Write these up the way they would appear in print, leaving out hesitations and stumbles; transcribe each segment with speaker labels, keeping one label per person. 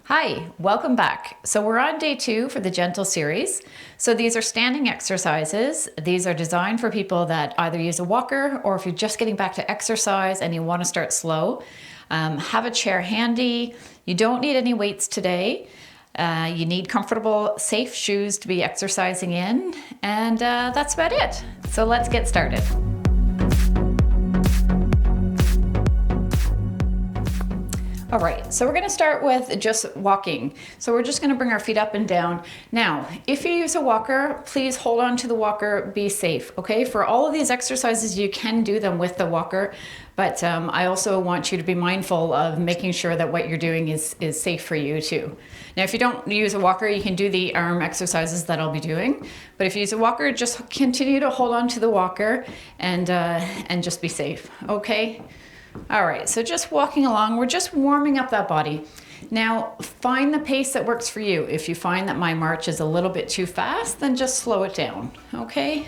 Speaker 1: Hi, welcome back. So we're on day 2 for the gentle series. So these are standing exercises. These are designed for people that either use a walker or if you're just getting back to exercise and you want to start slow, have a chair handy. You don't need any weights today. You need comfortable, safe shoes to be exercising in, and that's about it. So let's get started. All right, so we're gonna start with just walking. So we're just gonna bring our feet up and down. Now, if you use a walker, please hold on to the walker, be safe, okay? For all of these exercises, you can do them with the walker, but I also want you to be mindful of making sure that what you're doing is safe for you too. Now, if you don't use a walker, you can do the arm exercises that I'll be doing, but if you use a walker, just continue to hold on to the walker and just be safe, okay? All right, so just walking along, we're just warming up that body. Now, find the pace that works for you. If you find that my march is a little bit too fast, then just slow it down, okay?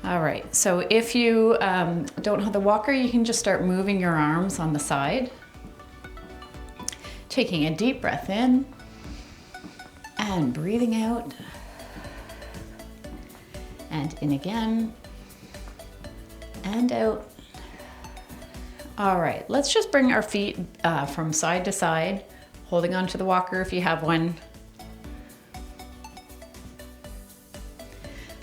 Speaker 1: All right, so if you don't have the walker, you can just start moving your arms on the side. Taking a deep breath in and breathing out. And in again and out. All right, let's just bring our feet from side to side, holding onto the walker if you have one.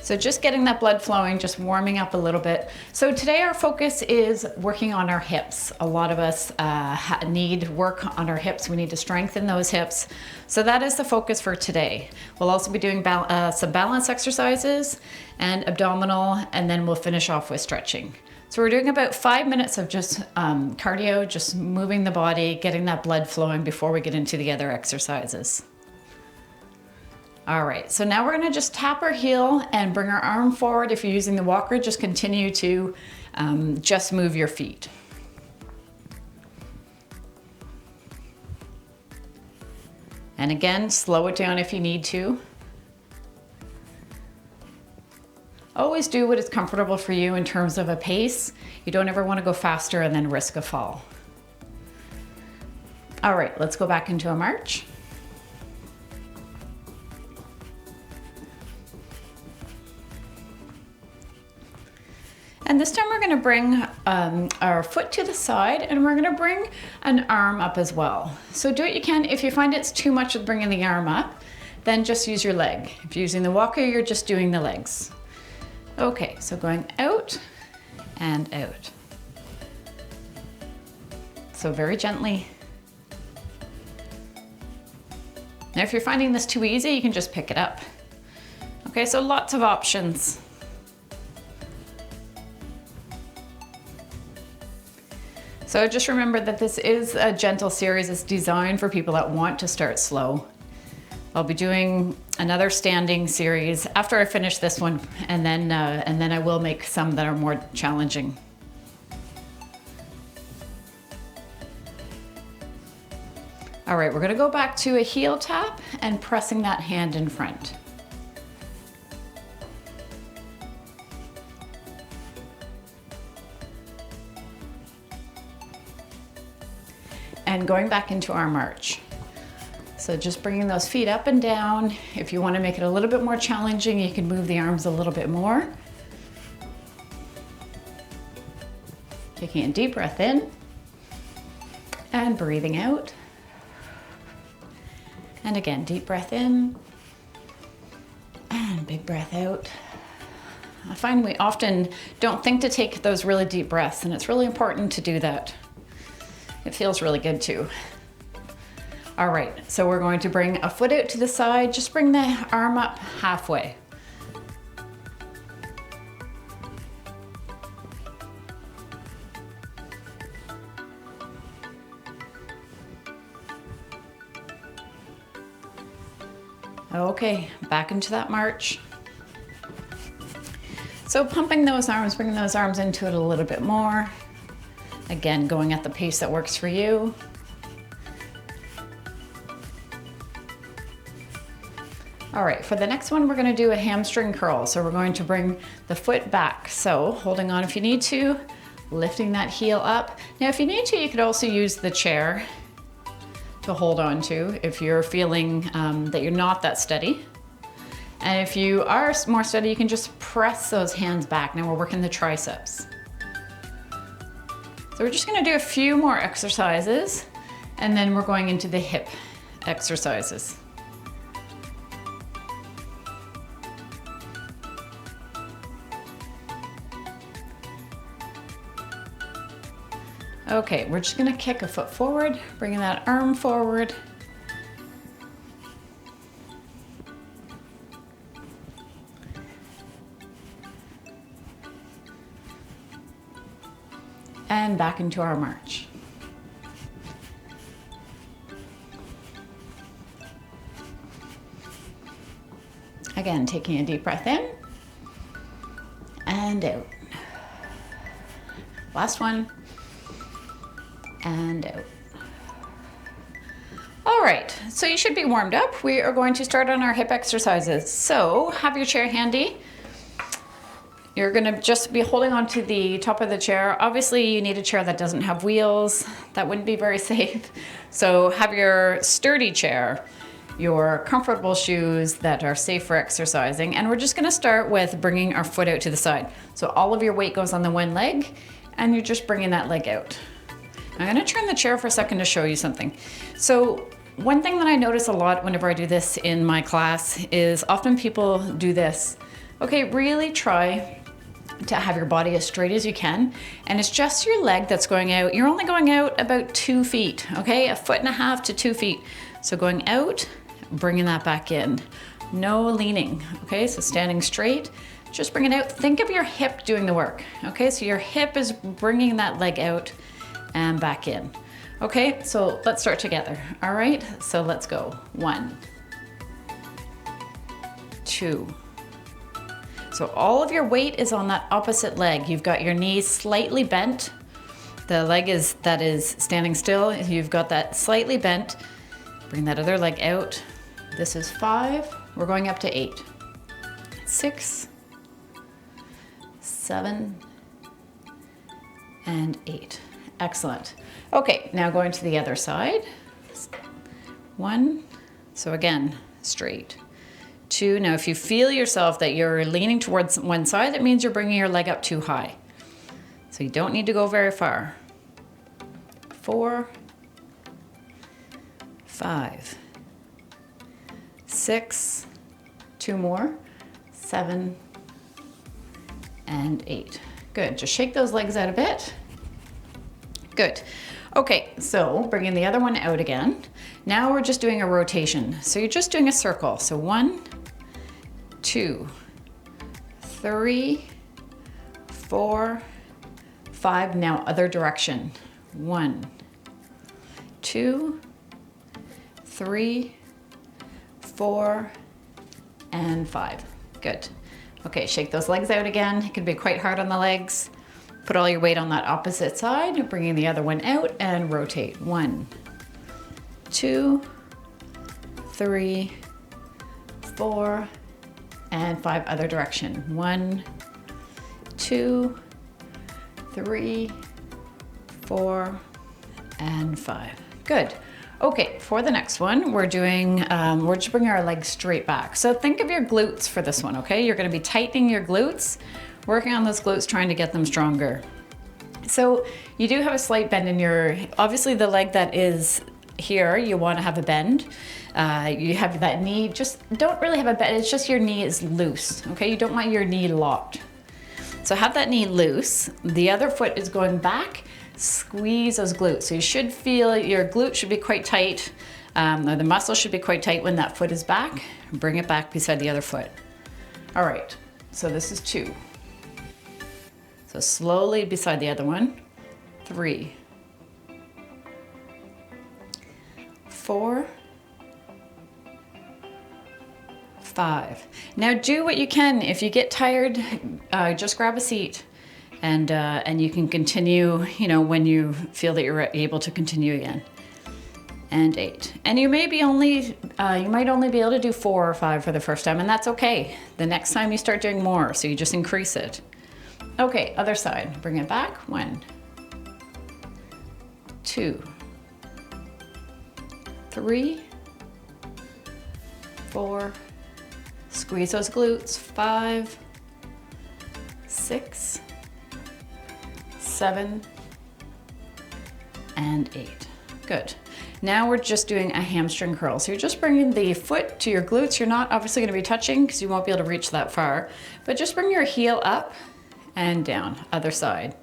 Speaker 1: So just getting that blood flowing, just warming up a little bit. So today our focus is working on our hips. A lot of us need work on our hips. We need to strengthen those hips. So that is the focus for today. We'll also be doing some balance exercises and abdominal, and then we'll finish off with stretching. So we're doing about 5 minutes of just cardio, just moving the body, getting that blood flowing before we get into the other exercises. All right, so now we're gonna just tap our heel and bring our arm forward. If you're using the walker, just continue to just move your feet. And again, slow it down if you need to. Always do what is comfortable for you in terms of a pace. You don't ever want to go faster and then risk a fall. All right, let's go back into a march. And this time we're going to bring our foot to the side and we're going to bring an arm up as well. So do what you can. If you find it's too much with bringing the arm up, then just use your leg. If you're using the walker, you're just doing the legs. Okay, so going out and out. So very gently. Now if you're finding this too easy, you can just pick it up. Okay, so lots of options. So just remember that this is a gentle series. It's designed for people that want to start slow. I'll be doing another standing series after I finish this one, and then I will make some that are more challenging. All right, we're gonna go back to a heel tap and pressing that hand in front. And going back into our march. So just bringing those feet up and down. If you want to make it a little bit more challenging, you can move the arms a little bit more. Taking a deep breath in and breathing out. And again, deep breath in and big breath out. I find we often don't think to take those really deep breaths, and it's really important to do that. It feels really good too. All right, so we're going to bring a foot out to the side. Just bring the arm up halfway. Okay, back into that march. So pumping those arms, bringing those arms into it a little bit more. Again, going at the pace that works for you. All right, for the next one, we're gonna do a hamstring curl. So we're going to bring the foot back. So holding on if you need to, lifting that heel up. Now, if you need to, you could also use the chair to hold on to if you're feeling that you're not that steady. And if you are more steady, you can just press those hands back. Now we're working the triceps. So we're just gonna do a few more exercises, and then we're going into the hip exercises. Okay, we're just gonna kick a foot forward, bringing that arm forward. And back into our march. Again, taking a deep breath in and out. Last one. And out. All right, so you should be warmed up. We are going to start on our hip exercises. So have your chair handy. You're gonna just be holding onto the top of the chair. Obviously you need a chair that doesn't have wheels. That wouldn't be very safe. So have your sturdy chair, your comfortable shoes that are safe for exercising. And we're just gonna start with bringing our foot out to the side. So all of your weight goes on the one leg and you're just bringing that leg out. I'm gonna turn the chair for a second to show you something. So one thing that I notice a lot whenever I do this in my class is often people do this. Okay, really try to have your body as straight as you can. And it's just your leg that's going out. You're only going out about 2 feet, okay? 1.5 to 2 feet. So going out, bringing that back in. No leaning, okay? So standing straight, just bring it out. Think of your hip doing the work, okay? So your hip is bringing that leg out and back in. Okay, so let's start together, all right? So let's go. 1, 2. So all of your weight is on that opposite leg. You've got your knees slightly bent. The leg that is standing still, you've got that slightly bent. Bring that other leg out. This is 5. We're going up to 8. 6, 7, and 8. Excellent. Okay, now going to the other side. 1, so again, straight. 2, now if you feel yourself that you're leaning towards one side, that means you're bringing your leg up too high. So you don't need to go very far. 4, 5, 6, 2 more, 7, and 8. Good, just shake those legs out a bit. Good. Okay, so bringing the other one out again. Now we're just doing a rotation. So you're just doing a circle. So 1, 2, 3, 4, 5. Now other direction. 1, 2, 3, 4, and 5. Good. Okay, shake those legs out again. It can be quite hard on the legs. Put all your weight on that opposite side, bringing the other one out and rotate. 1, 2, 3, 4, and 5. Other direction. 1, 2, 3, 4, and 5. Good. Okay, for the next one, we're just bringing our legs straight back. So think of your glutes for this one, okay? You're gonna be tightening your glutes, working on those glutes, trying to get them stronger. So you do have a slight bend in obviously the leg that is here, you wanna have a bend. You have that knee, just don't really have a bend, it's just your knee is loose, okay? You don't want your knee locked. So have that knee loose, the other foot is going back, squeeze those glutes. So you should feel your glute should be quite tight, or the muscle should be quite tight when that foot is back. Bring it back beside the other foot. All right, so this is 2. So slowly beside the other one. 3, 4, 5. Now do what you can. If you get tired, just grab a seat. And you can continue, when you feel that you're able to continue again. And 8. And you might only be able to do 4 or 5 for the first time, and that's okay. The next time you start doing more, so you just increase it. Okay, other side. Bring it back. 1, 2, 3, 4, squeeze those glutes, 5, 6, 7, and 8. Good. Now we're just doing a hamstring curl. So you're just bringing the foot to your glutes. You're not obviously going to be touching because you won't be able to reach that far, but just bring your heel up and down, other side.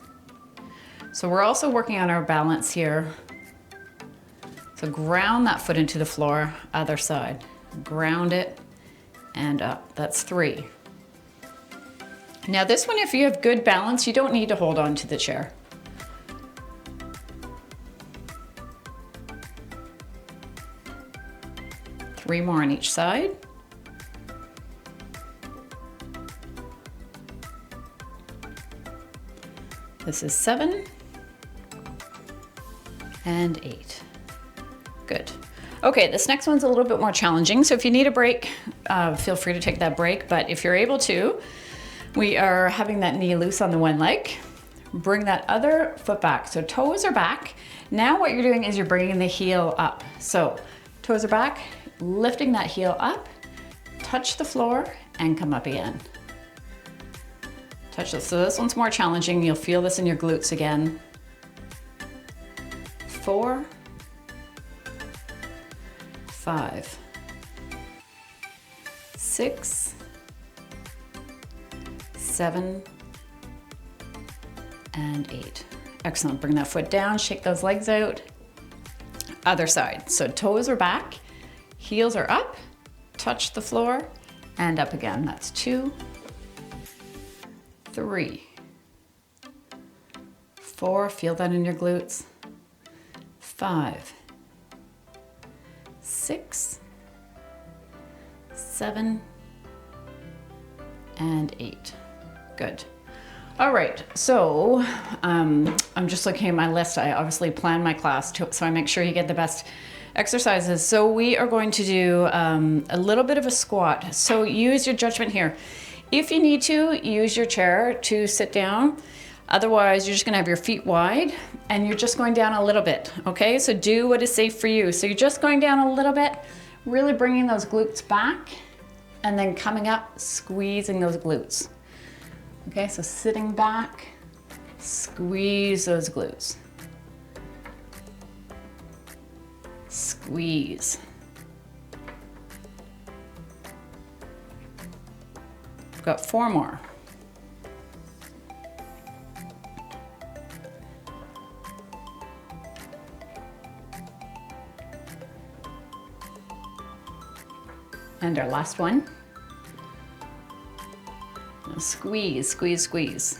Speaker 1: So we're also working on our balance here. So ground that foot into the floor, other side. Ground it and up. That's 3. Now this one, if you have good balance, you don't need to hold on to the chair. Three more on each side. This is 7 and 8. Good. Okay, this next one's a little bit more challenging. So if you need a break, feel free to take that break. But if you're able to, we are having that knee loose on the one leg. Bring that other foot back. So toes are back. Now what you're doing is you're bringing the heel up. So toes are back, lifting that heel up, touch the floor and come up again. Touch this. So this one's more challenging. You'll feel this in your glutes again. 4, 5, 6, 7, and 8. Excellent. Bring that foot down, shake those legs out. Other side. So toes are back, heels are up, touch the floor, and up again. That's 2, 3, 4, feel that in your glutes. 5, 6, 7, and 8. Good. All right, so I'm just looking at my list. I obviously plan my class so I make sure you get the best exercises. So we are going to do a little bit of a squat. So use your judgment here. If you need to, use your chair to sit down. Otherwise, you're just gonna have your feet wide and you're just going down a little bit, okay? So do what is safe for you. So you're just going down a little bit, really bringing those glutes back and then coming up, squeezing those glutes. Okay, so sitting back, squeeze those glutes. Squeeze. We've got 4 more. And our last one. Squeeze, squeeze, squeeze.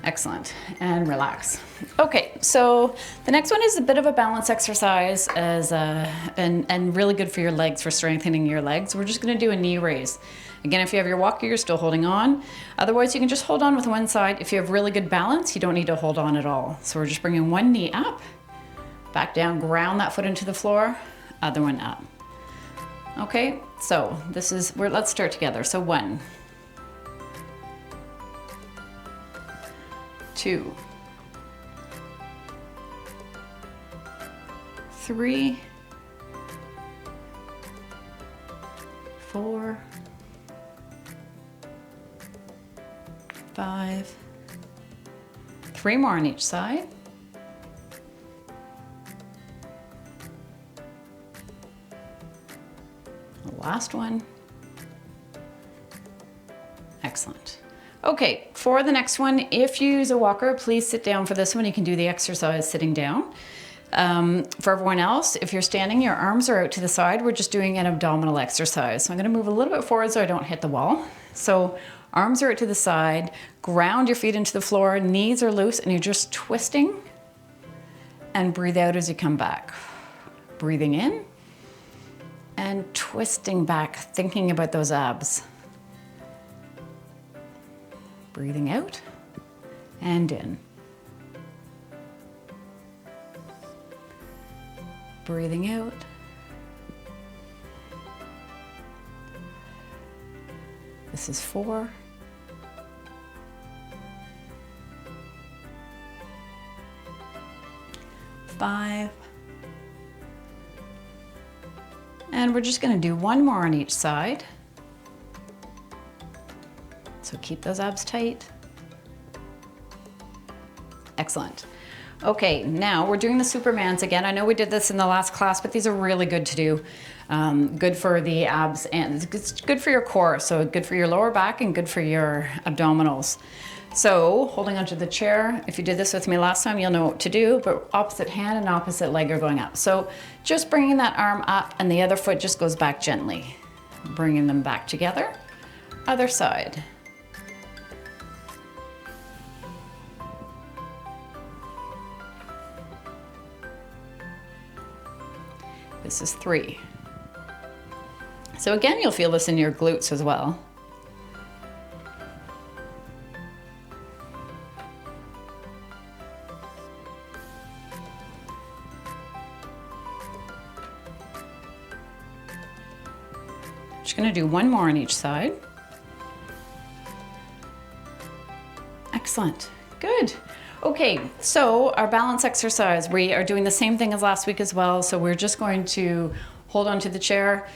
Speaker 1: Excellent, and relax. Okay, so the next one is a bit of a balance exercise and really good for your legs, for strengthening your legs. We're just gonna do a knee raise. Again, if you have your walker, you're still holding on. Otherwise, you can just hold on with one side. If you have really good balance, you don't need to hold on at all. So we're just bringing one knee up, back down, ground that foot into the floor, other one up. Okay, so this is, let's start together. So 1, 2, 3, 4, 5, 3 more on each side. The last one. Excellent. Okay, for the next one, if you use a walker, please sit down for this one. You can do the exercise sitting down. For everyone else, if you're standing, your arms are out to the side. We're just doing an abdominal exercise. So I'm gonna move a little bit forward so I don't hit the wall. So arms are out to the side, ground your feet into the floor, knees are loose, and you're just twisting and breathe out as you come back. Breathing in and twisting back, thinking about those abs. Breathing out and in. Breathing out. This is 4. 5. And we're just gonna do one more on each side. So keep those abs tight. Excellent. Okay, now we're doing the Supermans again. I know we did this in the last class, but these are really good to do. Good for the abs and it's good for your core. So good for your lower back and good for your abdominals. So holding onto the chair, if you did this with me last time, you'll know what to do, but opposite hand and opposite leg are going up. So just bringing that arm up and the other foot just goes back gently. Bringing them back together. Other side. This is 3. So again, you'll feel this in your glutes as well. Just gonna do one more on each side. Excellent, good. Okay, so our balance exercise, we are doing the same thing as last week as well. So we're just going to hold onto the chair.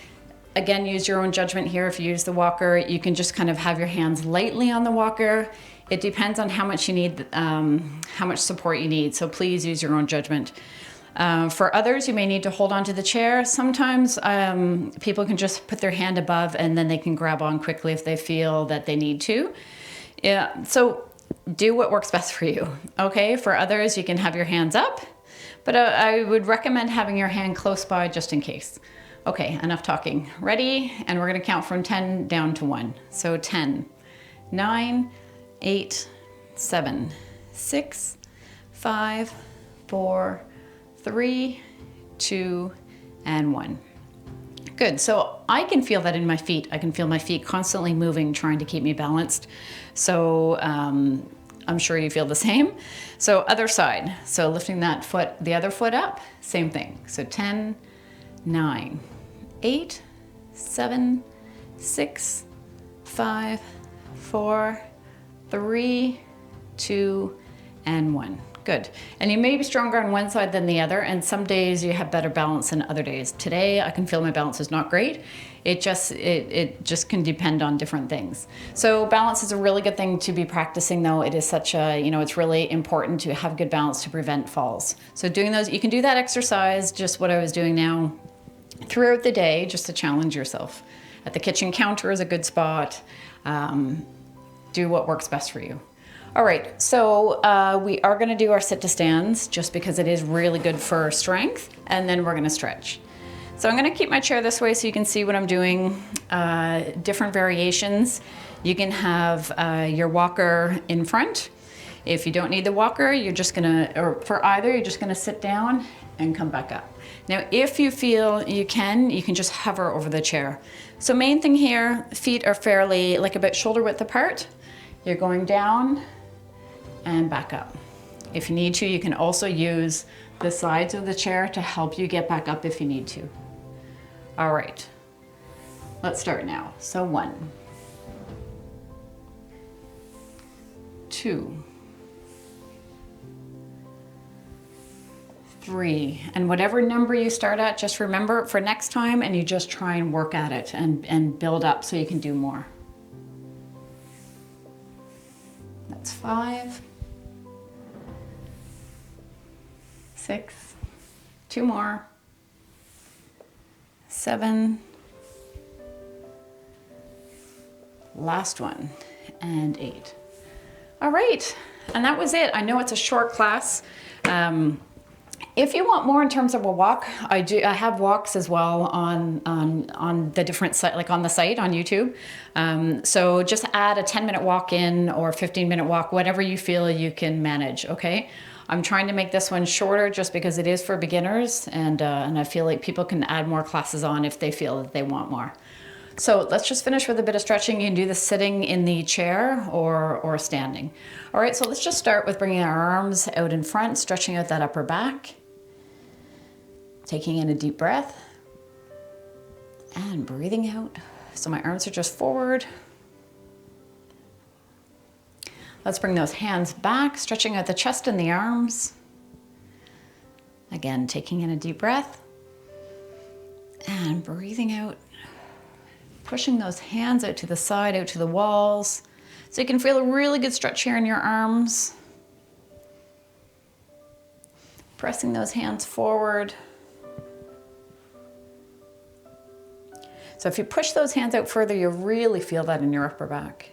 Speaker 1: Again, use your own judgment here. If you use the walker, you can just kind of have your hands lightly on the walker. It depends on how much you need, how much support you need. So please use your own judgment. For others, you may need to hold onto the chair. Sometimes people can just put their hand above and then they can grab on quickly if they feel that they need to. Yeah, so do what works best for you, okay? For others, you can have your hands up, but I would recommend having your hand close by just in case. Okay, enough talking. Ready? And we're gonna count from 10 down to 1. So 10, 9, 8, 7, 6, 5, 4, 3, 2, and 1. Good, so I can feel that in my feet. I can feel my feet constantly moving, trying to keep me balanced. So I'm sure you feel the same. So other side, so lifting that foot, the other foot up, same thing. So 10, 9, 8, 7, 6, 5, 4, 3, 2, and 1. Good. And you may be stronger on one side than the other, and some days you have better balance than other days. Today, I can feel my balance is not great. It just can depend on different things. So balance is a really good thing to be practicing, though. It is such a, it's really important to have good balance to prevent falls. So doing those, you can do that exercise, just what I was doing now, throughout the day, just to challenge yourself. At the kitchen counter is a good spot. Do what works best for you. All right, so we are gonna do our sit to stands just because it is really good for strength, and then we're gonna stretch. So I'm gonna keep my chair this way so you can see what I'm doing. Different variations. You can have your walker in front. If you don't need the walker, you're just gonna, or for either, you're just gonna sit down and come back up. Now, if you feel you can just hover over the chair. So main thing here, feet are fairly, like about shoulder width apart. You're going down and back up. If you need to, you can also use the sides of the chair to help you get back up if you need to. All right, let's start now. So 1, 2, 3, and whatever number you start at, just remember it for next time, and you just try and work at it and build up so you can do more. That's 5, 6, 2 more, 7, last one, and 8. All right, and that was it. I know it's a short class. If you want more in terms of a walk, I have walks as well on the different site, like on the site on YouTube. So just add a 10-minute walk in or 15-minute walk, whatever you feel you can manage, okay? I'm trying to make this one shorter just because it is for beginners, and I feel like people can add more classes on if they feel that they want more. So let's just finish with a bit of stretching. You can do this sitting in the chair or standing. All right, so let's just start with bringing our arms out in front, stretching out that upper back. Taking in a deep breath and breathing out. So my arms are just forward. Let's bring those hands back, stretching out the chest and the arms. Again, taking in a deep breath And breathing out, pushing those hands out to the side, out to the walls. So you can feel a really good stretch here in your arms. Pressing those hands forward. So if you push those hands out further, you'll really feel that in your upper back.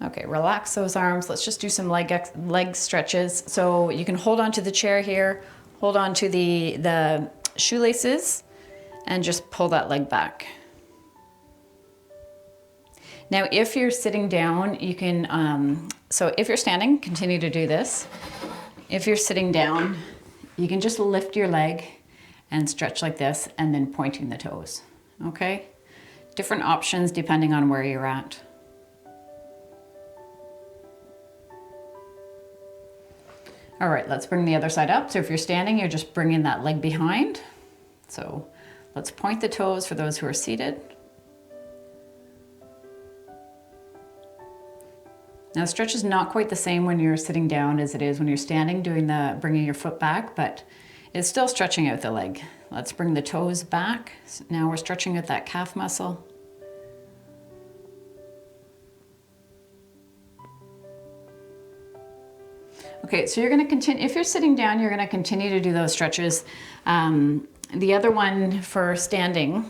Speaker 1: Okay, relax those arms. Let's just do some leg stretches. So you can hold on to the chair here, hold on to the shoelaces, and just pull that leg back. Now, if you're sitting down, you can, so if you're standing, continue to do this. If you're sitting down, you can just lift your leg and stretch like this, and then pointing the toes, okay? Different options depending on where you're at. All right, let's bring the other side up. So if you're standing, you're just bringing that leg behind. So let's point the toes for those who are seated. Now, stretch is not quite the same when you're sitting down as it is when you're standing, bringing your foot back, but it's still stretching out the leg. Let's bring the toes back. So now we're stretching out that calf muscle. Okay, so you're gonna continue, if you're sitting down, you're gonna continue to do those stretches. The other one for standing.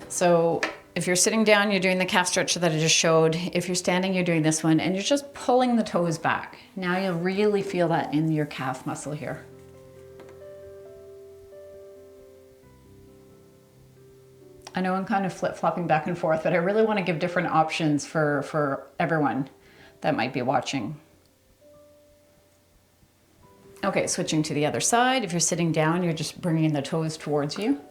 Speaker 1: So if you're sitting down, you're doing the calf stretch that I just showed. If you're standing, you're doing this one, and you're just pulling the toes back. Now you'll really feel that in your calf muscle here. I know I'm kind of flip-flopping back and forth, but I really want to give different options for everyone that might be watching. Okay, switching to the other side. If you're sitting down, you're just bringing the toes towards you.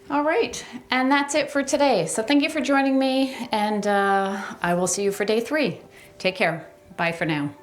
Speaker 1: All right, and that's it for today. So thank you for joining me, and I will see you for day 3. Take care. Bye for now.